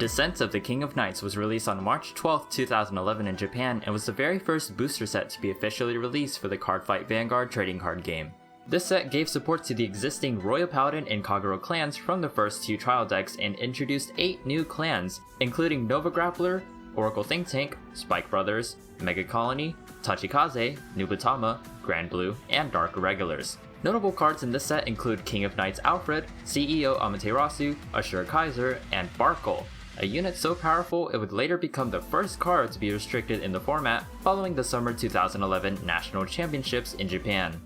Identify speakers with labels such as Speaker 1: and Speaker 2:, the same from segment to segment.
Speaker 1: Descent of the King of Knights was released on March 12, 2011 in Japan and was the very first booster set to be officially released for the Cardfight Vanguard trading card game. This set gave support to the existing Royal Paladin and Kagero clans from the first 2 trial decks and introduced 8 new clans, including Nova Grappler, Oracle Think Tank, Spike Brothers, Mega Colony, Toshikakai, Nubatama, Grand Blue, and Dark Irregulars. Notable cards in this set include King of Knights Alfred, CEO Amaterasu, Ashura Kaiser, and Barco, a unit so powerful it would later become the first card to be restricted in the format following the Summer 2011 National Championships in Japan.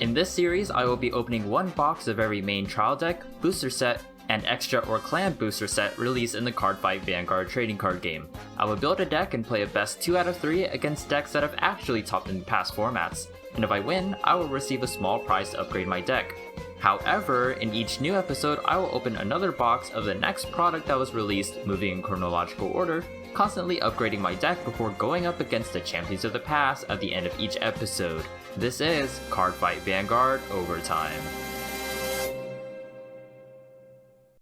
Speaker 1: In this series, I will be opening one box of every main trial deck, booster set, and extra or clan booster set released in the Cardfight Vanguard trading card game. I will build a deck and play a best 2 out of 3 against decks that have actually topped in past formats, and if I win, I will receive a small prize to upgrade my deck. However, in each new episode, I will open another box of the next product that was released, moving in chronological order, constantly upgrading my deck before going up against the champions of the past at the end of each episode. This is Cardfight Vanguard Overtime.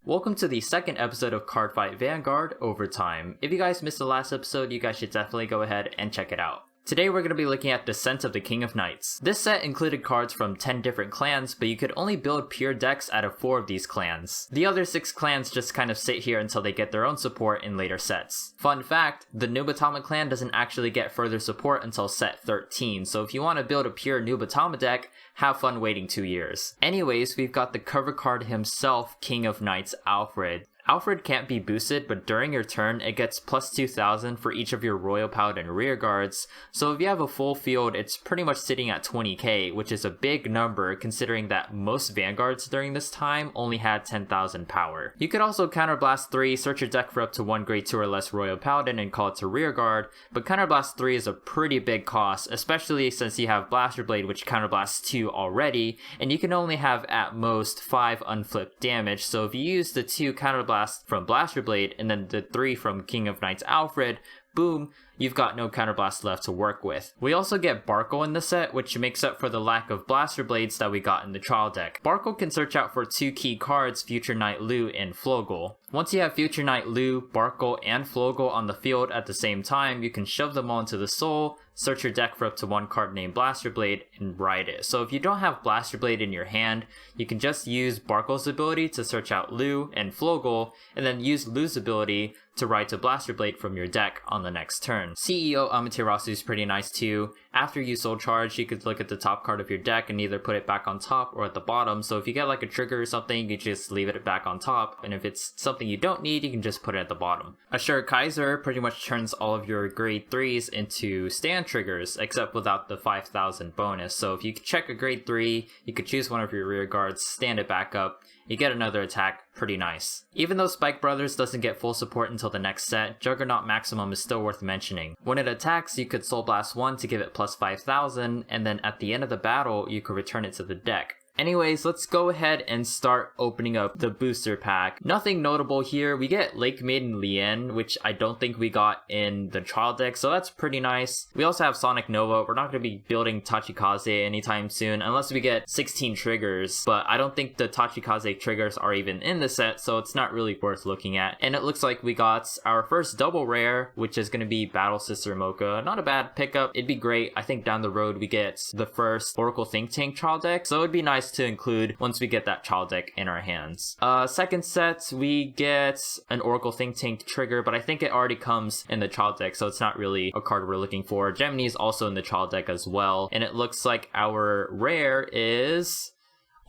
Speaker 1: Welcome to the second episode of Cardfight Vanguard Overtime. If you guys missed the last episode, you guys should definitely go ahead and check it out. Today we're going to be looking at Descent of the King of Knights. This set included cards from 10 different clans, but you could only build pure decks out of 4 of these clans. The other 6 clans just kind of sit here until they get their own support in later sets. Fun fact, the Nubatama clan doesn't actually get further support until set 13, so if you want to build a pure Nubatama deck, have fun waiting 2 years. Anyways, we've got the cover card himself, King of Knights Alfred. Alfred can't be boosted, but during your turn, it gets plus 2,000 for each of your Royal Paladin rear guards, so if you have a full field, it's pretty much sitting at 20k, which is a big number considering that most Vanguards during this time only had 10,000 power. You could also Counterblast 3, search your deck for up to 1 grade 2 or less Royal Paladin and call it to rear guard, but Counterblast 3 is a pretty big cost, especially since you have Blaster Blade which Counterblasts 2 already, and you can only have at most 5 unflipped damage, so if you use the 2 Counterblast from Blaster Blade and then the 3 from King of Knights Alfred, boom, you've got no counterblast left to work with. We also get Barco in the set, which makes up for the lack of Blaster Blades that we got in the trial deck. Barco can search out for 2 key cards, Future Knight Lu and Flogel. Once you have Future Knight Lu, Barco, and Flogel on the field at the same time, you can shove them all into the soul, search your deck for up to 1 card named Blaster Blade, and ride it. So if you don't have Blaster Blade in your hand, you can just use Barco's ability to search out Lu and Flogel, and then use Lu's ability to ride to Blaster Blade from your deck on the next turn. CEO Amaterasu is pretty nice too. After you soul charge, you could look at the top card of your deck and either put it back on top or at the bottom, so if you get like a trigger or something, you just leave it back on top, and if it's something you don't need, you can just put it at the bottom. Ashura Kaiser pretty much turns all of your grade 3s into stand triggers, except without the 5,000 bonus, so if you check a grade 3, you could choose one of your rear guards, stand it back up, you get another attack, pretty nice. Even though Spike Brothers doesn't get full support until the next set, Juggernaut Maximum is still worth mentioning. When it attacks, you could Soul Blast 1 to give it plus 5,000, and then at the end of the battle, you could return it to the deck. Anyways, let's go ahead and start opening up the booster pack. Nothing notable here. We get Lake Maiden Lien, which I don't think we got in the trial deck, so that's pretty nice. We also have Sonic Nova. We're not going to be building Toshikakai anytime soon, unless we get 16 triggers, but I don't think the Toshikakai triggers are even in the set, so it's not really worth looking at. And it looks like we got our first double rare, which is going to be Battle Sister Mocha. Not a bad pickup. It'd be great. I think down the road we get the first Oracle Think Tank trial deck, so it'd be nice to include once we get that trial deck in our hands. Second set, we get an Oracle Think Tank trigger, but I think it already comes in the trial deck, so it's not really a card we're looking for. Gemini is also in the trial deck as well, and it looks like our rare is...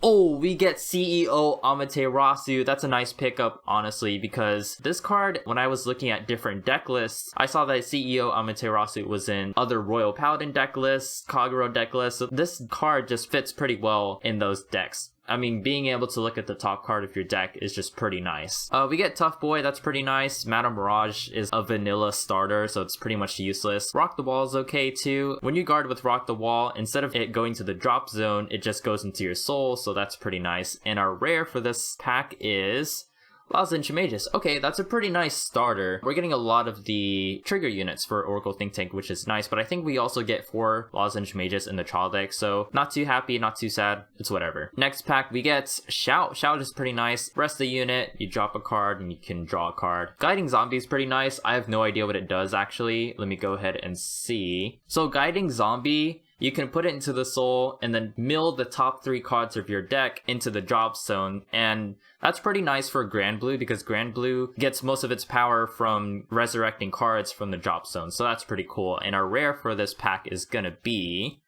Speaker 1: Oh, we get CEO Amaterasu. That's a nice pickup, honestly, because this card, when I was looking at different deck lists, I saw that CEO Amaterasu was in other Royal Paladin deck lists, Kagero deck lists, so this card just fits pretty well in those decks. I mean, being able to look at the top card of your deck is just pretty nice. We get Tough Boy, that's pretty nice. Madame Mirage is a vanilla starter, so it's pretty much useless. Rock the Wall is okay too. When you guard with Rock the Wall, instead of it going to the drop zone, it just goes into your soul, so that's pretty nice. And our rare for this pack is... Lozenge Magus. Okay, that's a pretty nice starter. We're getting a lot of the trigger units for Oracle Think Tank, which is nice, but I think we also get 4 Lozenge Magus in the trial deck, so not too happy, not too sad, it's whatever. Next pack, we get Shout. Shout is pretty nice. Rest of the unit, you drop a card and you can draw a card. Guiding Zombie is pretty nice. I have no idea what it does actually. Let me go ahead and see. So Guiding Zombie, you can put it into the soul and then mill the top 3 cards of your deck into the drop zone, and that's pretty nice for Grand Blue because Grand Blue gets most of its power from resurrecting cards from the drop zone, so that's pretty cool. And our rare for this pack is gonna be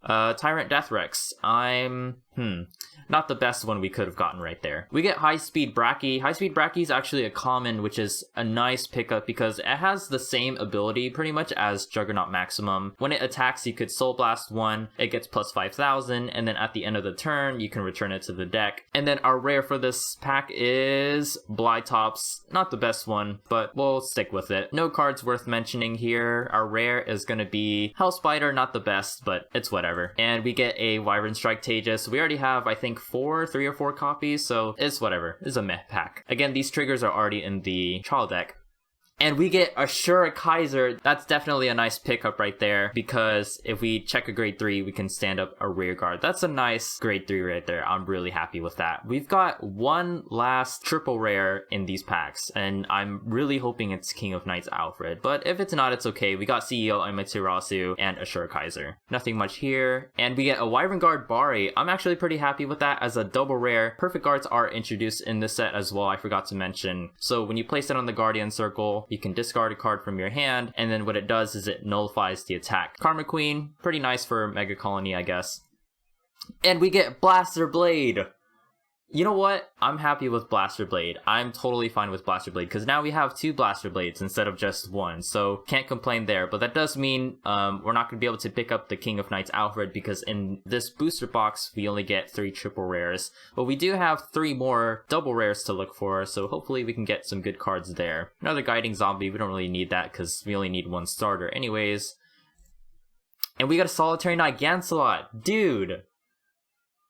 Speaker 1: Tyrant Deathrex. Not the best one we could have gotten right there. We get High Speed Bracky. High Speed Bracky is actually a common, which is a nice pickup because it has the same ability pretty much as Juggernaut Maximum. When it attacks, you could Soul Blast 1, it gets plus 5,000, and then at the end of the turn, you can return it to the deck. And then our rare for this pack is Blytops. Not the best one, but we'll stick with it. No cards worth mentioning here. Our rare is gonna be Hell Spider, not the best, but it's whatever. And we get a Wyvern Strike Tejas. We already have, I think, 3 or 4 copies, so it's whatever. It's a meh pack. Again, these triggers are already in the trial deck. And we get Ashura Kaiser. That's definitely a nice pickup right there, because if we check a grade 3, we can stand up a rear guard. That's a nice grade 3 right there. I'm really happy with that. We've got one last triple rare in these packs, and I'm really hoping it's King of Knights Alfred. But if it's not, it's okay. We got CEO Amaterasu and Ashura Kaiser. Nothing much here. And we get a Wyvern Guard Bari. I'm actually pretty happy with that as a double rare. Perfect Guards are introduced in this set as well, I forgot to mention. So when you place it on the Guardian Circle, you can discard a card from your hand, and then what it does is it nullifies the attack. Karma Queen, pretty nice for Mega Colony, I guess. And we get Blaster Blade! You know what? I'm happy with Blaster Blade. I'm totally fine with Blaster Blade, because now we have 2 Blaster Blades instead of just 1, so can't complain there. But that does mean we're not going to be able to pick up the King of Knights Alfred, because in this booster box, we only get 3 triple rares. But we do have 3 more double rares to look for, so hopefully we can get some good cards there. Another Guiding Zombie, we don't really need that, because we only need 1 starter anyways. And we got a Solitary Knight Gancelot!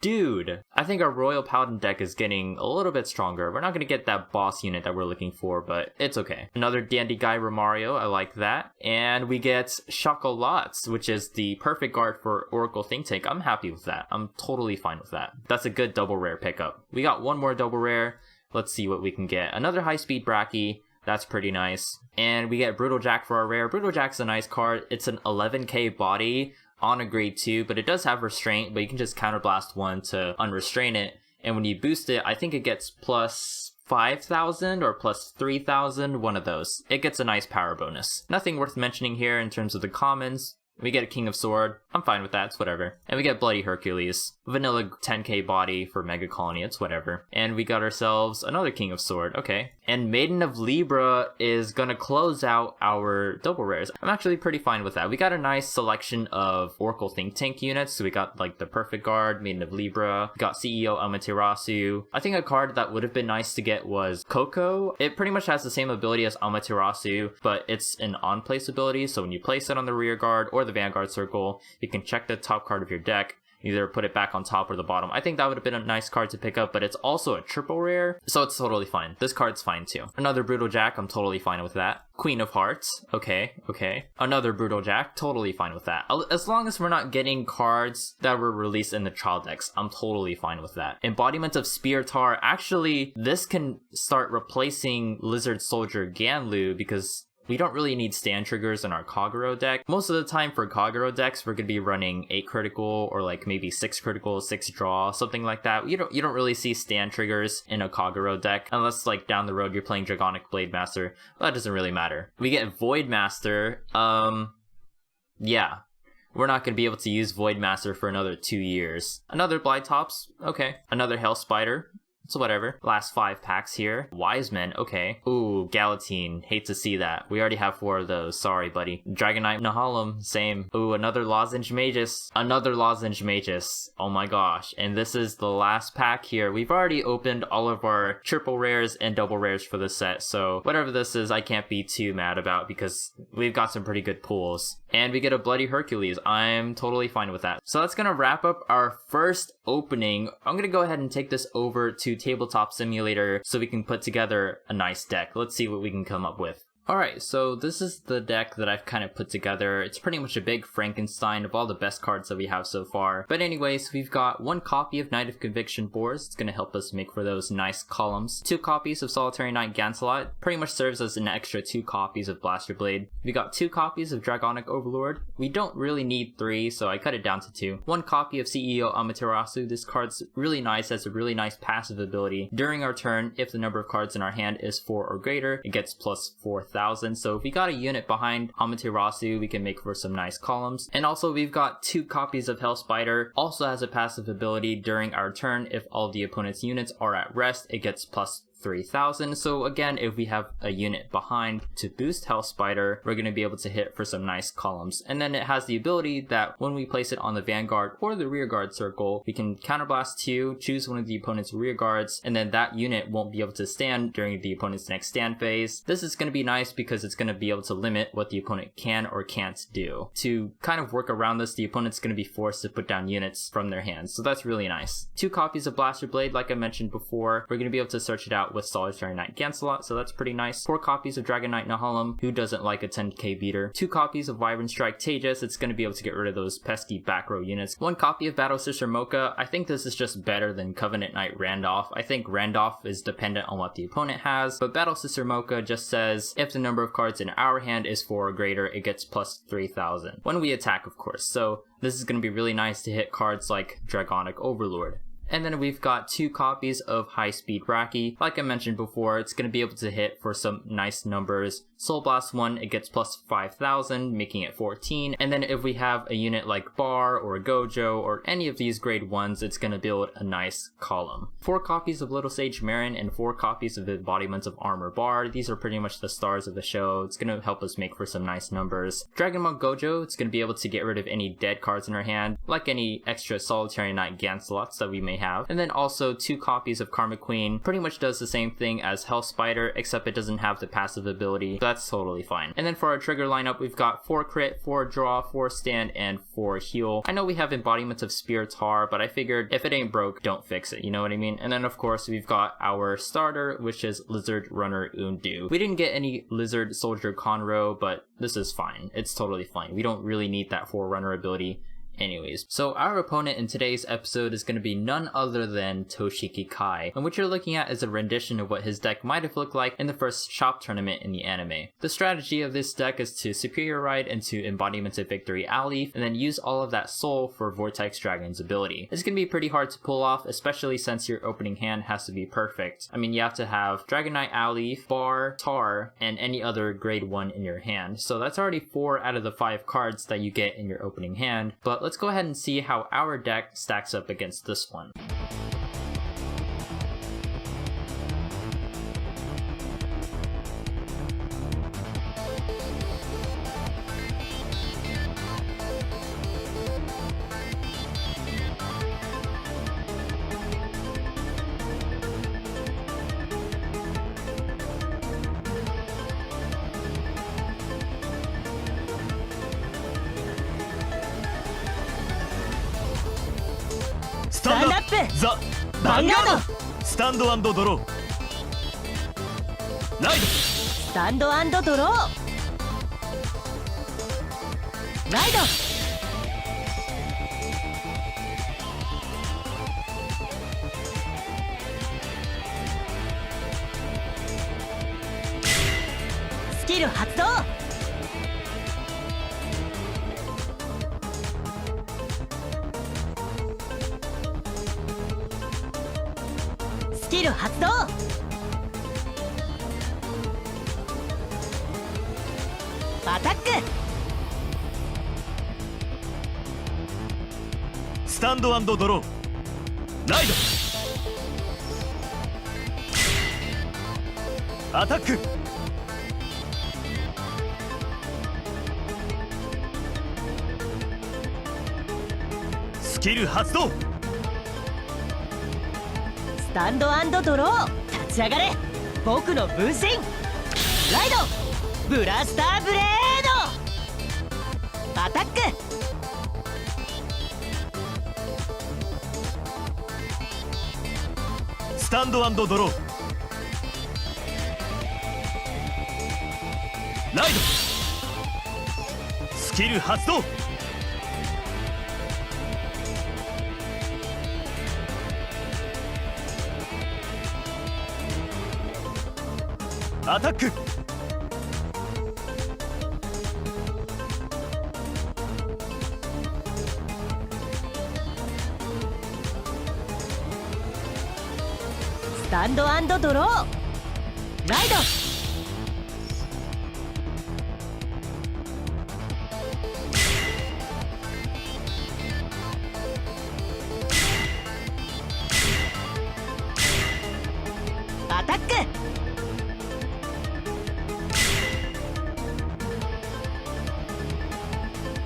Speaker 1: Dude, I think our Royal Paladin deck is getting a little bit stronger. We're not going to get that boss unit that we're looking for, but it's okay. Another Dandy Guy Romario, I like that. And we get Chocolots, which is the perfect guard for Oracle Think Tank. I'm happy with that. I'm totally fine with that. That's a good double rare pickup. We got 1 more double rare. Let's see what we can get. Another High Speed Bracky. That's pretty nice. And we get Brutal Jack for our rare. Brutal Jack's a nice card. It's an 11k body on a grade 2, but it does have restraint, but you can just counterblast 1 to unrestrain it, and when you boost it, I think it gets plus 5,000 or plus 3,000, one of those. It gets a nice power bonus. Nothing worth mentioning here in terms of the commons. We get a King of Sword. I'm fine with that, it's whatever. And we get Bloody Hercules. Vanilla 10k body for Mega Colony, it's whatever. And we got ourselves another King of Sword, okay. And Maiden of Libra is gonna close out our double rares. I'm actually pretty fine with that. We got a nice selection of Oracle Think Tank units. So we got like the Perfect Guard, Maiden of Libra, we got CEO Amaterasu. I think a card that would have been nice to get was Coco. It pretty much has the same ability as Amaterasu, but it's an on-place ability. So when you place it on the rear guard or the Vanguard Circle, you can check the top card of your deck, either put it back on top or the bottom. I think that would have been a nice card to pick up, but it's also a triple rare, so it's totally fine. This card's fine too. Another Brutal Jack, I'm totally fine with that. Queen of Hearts, okay. Another Brutal Jack, totally fine with that. As long as we're not getting cards that were released in the trial decks, I'm totally fine with that. Embodiment of Speartar, actually, this can start replacing Lizard Soldier Ganlu, because we don't really need stand triggers in our Kagero deck. Most of the time for Kagero decks, we're going to be running 8 critical or like maybe 6 critical, 6 draw, something like that. You don't really see stand triggers in a Kagero deck unless like down the road you're playing Dragonic Blade Master. Well, that doesn't really matter. We get Void Master. Yeah. We're not going to be able to use Void Master for another 2 years. Another Blytops. Okay. Another Hell Spider. So whatever. Last 5 packs here. Wiseman, okay. Ooh, Galatine. Hate to see that. We already have 4 of those. Sorry, buddy. Dragonite Nahalem, same. Ooh, another Lozenge Magus. Another Lozenge Magus. Oh my gosh. And this is the last pack here. We've already opened all of our triple rares and double rares for the set, so whatever this is, I can't be too mad about because we've got some pretty good pulls. And we get a Bloody Hercules. I'm totally fine with that. So that's gonna wrap up our first opening. I'm gonna go ahead and take this over to Tabletop Simulator so we can put together a nice deck. Let's see what we can come up with. Alright, so this is the deck that I've kind of put together. It's pretty much a big Frankenstein of all the best cards that we have so far. But anyways, we've got 1 copy of Knight of Conviction Boars. It's going to help us make for those nice columns. 2 copies of Solitary Knight Gancelot. Pretty much serves as an extra 2 copies of Blaster Blade. We got 2 copies of Dragonic Overlord. We don't really need 3, so I cut it down to 2. 1 copy of CEO Amaterasu. This card's really nice, has a really nice passive ability. During our turn, if the number of cards in our hand is 4 or greater, it gets plus 4,000. So if we got a unit behind Amaterasu, we can make for some nice columns. And also we've got 2 copies of Hell Spider. Also has a passive ability during our turn. If all the opponent's units are at rest, it gets plus 3,000. So again, if we have a unit behind to boost Hell Spider, we're going to be able to hit for some nice columns. And then it has the ability that when we place it on the Vanguard or the rear guard circle, we can counterblast 2, choose one of the opponent's rear guards, and then that unit won't be able to stand during the opponent's next stand phase. This is going to be nice because it's going to be able to limit what the opponent can or can't do. To kind of work around this, the opponent's going to be forced to put down units from their hands, so that's really nice. 2 copies of Blaster Blade, like I mentioned before. We're going to be able to search it out with Solitary Knight Gancelot, so that's pretty nice. 4 copies of Dragon Knight Nahalem, who doesn't like a 10k beater. 2 copies of Wyvern Strike Tejas, it's going to be able to get rid of those pesky back row units. 1 copy of Battle Sister Mocha. I think this is just better than Covenant Knight Randolph. I think Randolph is dependent on what the opponent has, but Battle Sister Mocha just says if the number of cards in our hand is 4 or greater, it gets plus 3,000. When we attack, of course, so this is going to be really nice to hit cards like Dragonic Overlord. And then we've got 2 copies of High Speed Raki. Like I mentioned before, it's going to be able to hit for some nice numbers. Soul Blast 1, it gets plus 5,000, making it 14. And then if we have a unit like Bar or Gojo or any of these grade 1s, it's going to build a nice column. 4 copies of Little Sage Marin and 4 copies of Embodiments of Armor Bar. These are pretty much the stars of the show. It's going to help us make for some nice numbers. Dragon Monk Gojo, it's going to be able to get rid of any dead cards in our hand, like any extra Solitary Knight Gancelots that we may have. And then also 2 copies of Karma Queen. Pretty much does the same thing as Hell Spider, except it doesn't have the passive ability. That's totally fine. And then for our trigger lineup, we've got 4 crit, 4 draw, 4 stand, and 4 heal. I know we have Embodiments of Spiritar, but I figured if it ain't broke, don't fix it, you know what I mean? And then of course we've got our starter, which is Lizard Runner Undu. We didn't get any Lizard Soldier Conroe, but this is fine. It's totally fine. We don't really need that Forerunner ability anyways. So our opponent in today's episode is going to be none other than Toshikikai, and what you're looking at is a rendition of what his deck might have looked like in the first shop tournament in the anime. The strategy of this deck is to Superior Ride into Embodiments of Victory Owleaf, and then use all of that soul for Vortex Dragon's ability. It's going to be pretty hard to pull off, especially since your opening hand has to be perfect. I mean, you have to have Dragon Knight Owleaf, Bar, Tar, and any other grade 1 in your hand. So that's already 4 out of the 5 cards that you get in your opening hand, but let's go ahead and see how our deck stacks up against this one.
Speaker 2: Stand up! The Vanguard! Stand and draw. Ride!
Speaker 3: Stand and draw. Ride! Skill 発動。スキル発動。アタック。
Speaker 2: スタンド&ドロー。ライド。アタック。スキル発動。
Speaker 3: スタンド&ドロー。立ち上がれ。僕の分身。ライド。ブラスターブレード。アタック。
Speaker 2: ススタンドアンドドローライドスキル発動アタック
Speaker 3: スタンドアンドドローライドアタック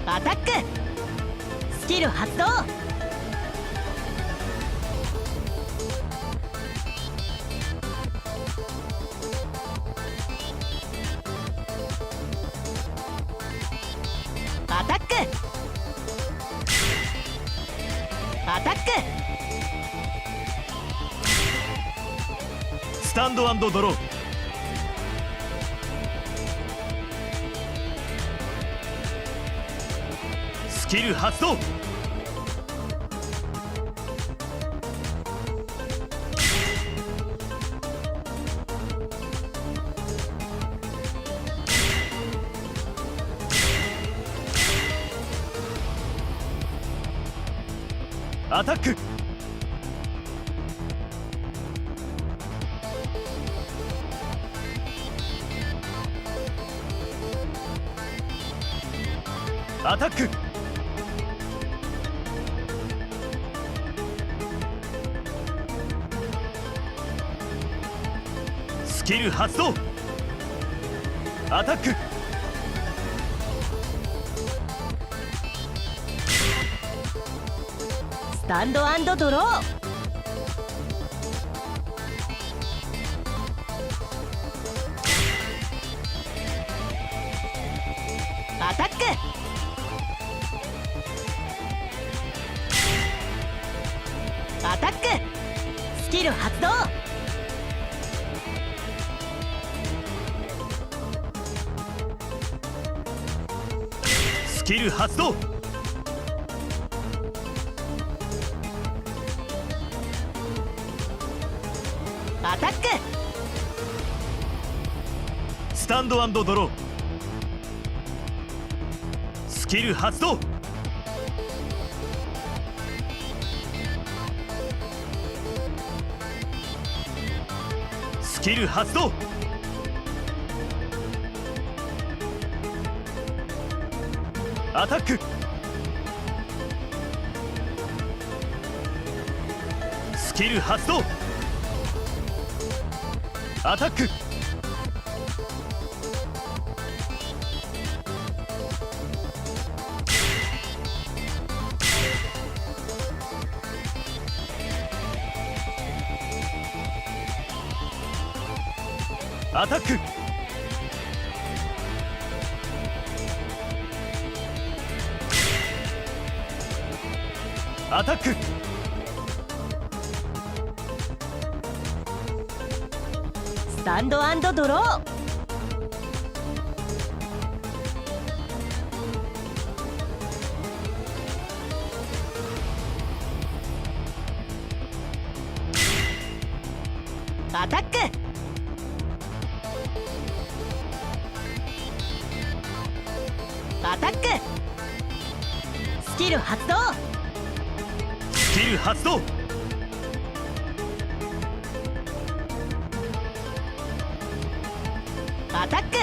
Speaker 3: アタックスキル発動アタックアタック
Speaker 2: スタンドアンドドロースキル発動アタックアタックスキル発動アタック
Speaker 3: スタンドアンドドローアタックアタックスキル発動
Speaker 2: スキル発動
Speaker 3: アタック
Speaker 2: スタンドアンドドロースキル発動スキル発動アタックスキル発動アタックアタックアタック
Speaker 3: スタンドアンドドローアタックアタックスキル発動
Speaker 2: スキル発動
Speaker 3: アタック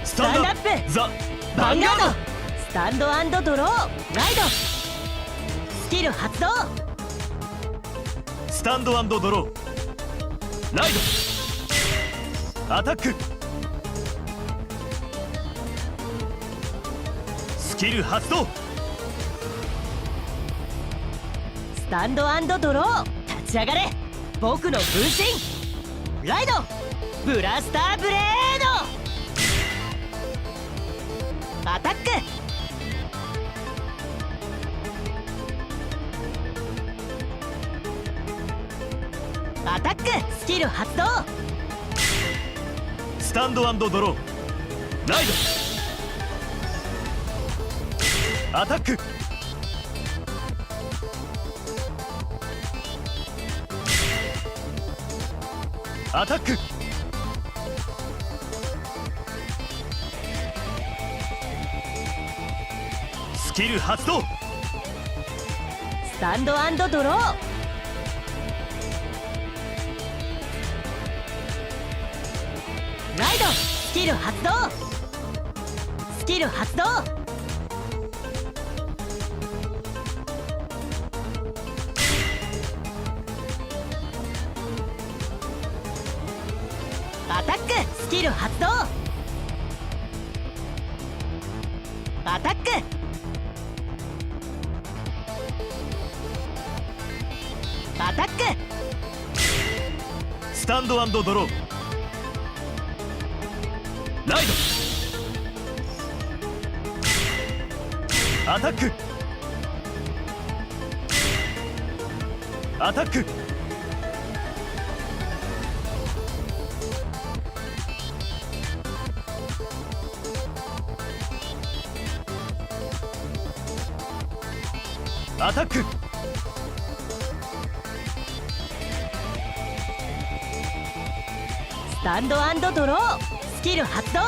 Speaker 2: スタンド
Speaker 3: スタンドアップ
Speaker 2: ザ・
Speaker 3: ヴァンガードスタンドアンドドローライドスキル発動
Speaker 2: スタンドアンドドローライドアタックキル発動。
Speaker 3: スタンド&ドロー立ち上がれ僕の分身ライドブラスターブレードアタックアタックスキル発動
Speaker 2: スタンド&ドローライドアタックアタックスキル発動
Speaker 3: スタンド&ドローライドスキル発動スキル発動アタックスキル発動アタックアタック
Speaker 2: スタンド&ドローライドアタックアタックアタック
Speaker 3: スタンド&ドロースキル発動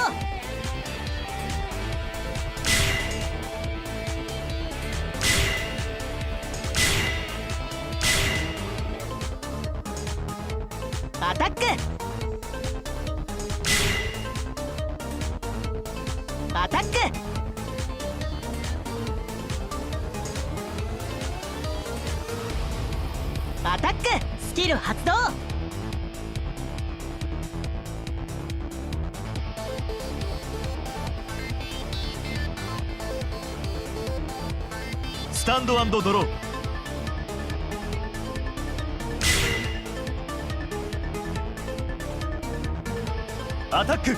Speaker 3: アタックアタックアタックスキル発動
Speaker 2: スタンド&ドローアタック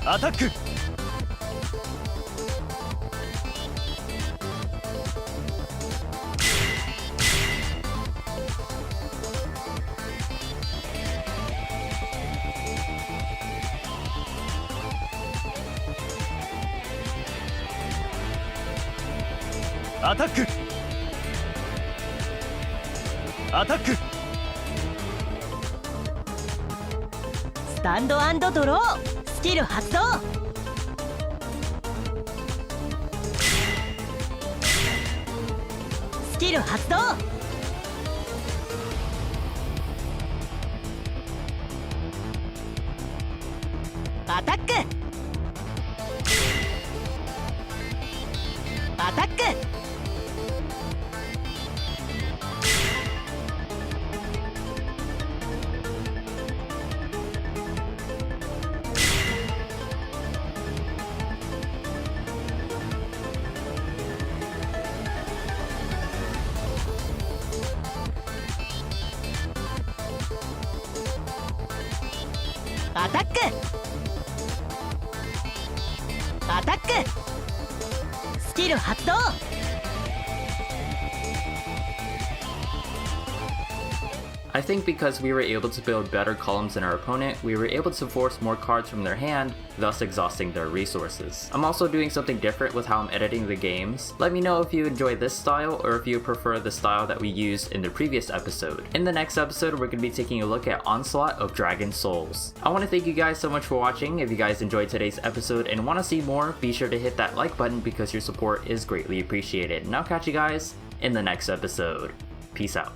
Speaker 2: アタックアタックアタック
Speaker 3: スタンド&ドロースキル発動スキル発動アタックアタックアタックアタックスキル発動
Speaker 1: I think because we were able to build better columns than our opponent, we were able to force more cards from their hand, thus exhausting their resources. I'm also doing something different with how I'm editing the games. Let me know if you enjoy this style or if you prefer the style that we used in the previous episode. In the next episode, we're going to be taking a look at Onslaught of Dragon Souls. I want to thank you guys so much for watching. If you guys enjoyed today's episode and want to see more, be sure to hit that like button because your support is greatly appreciated. And I'll catch you guys in the next episode. Peace out.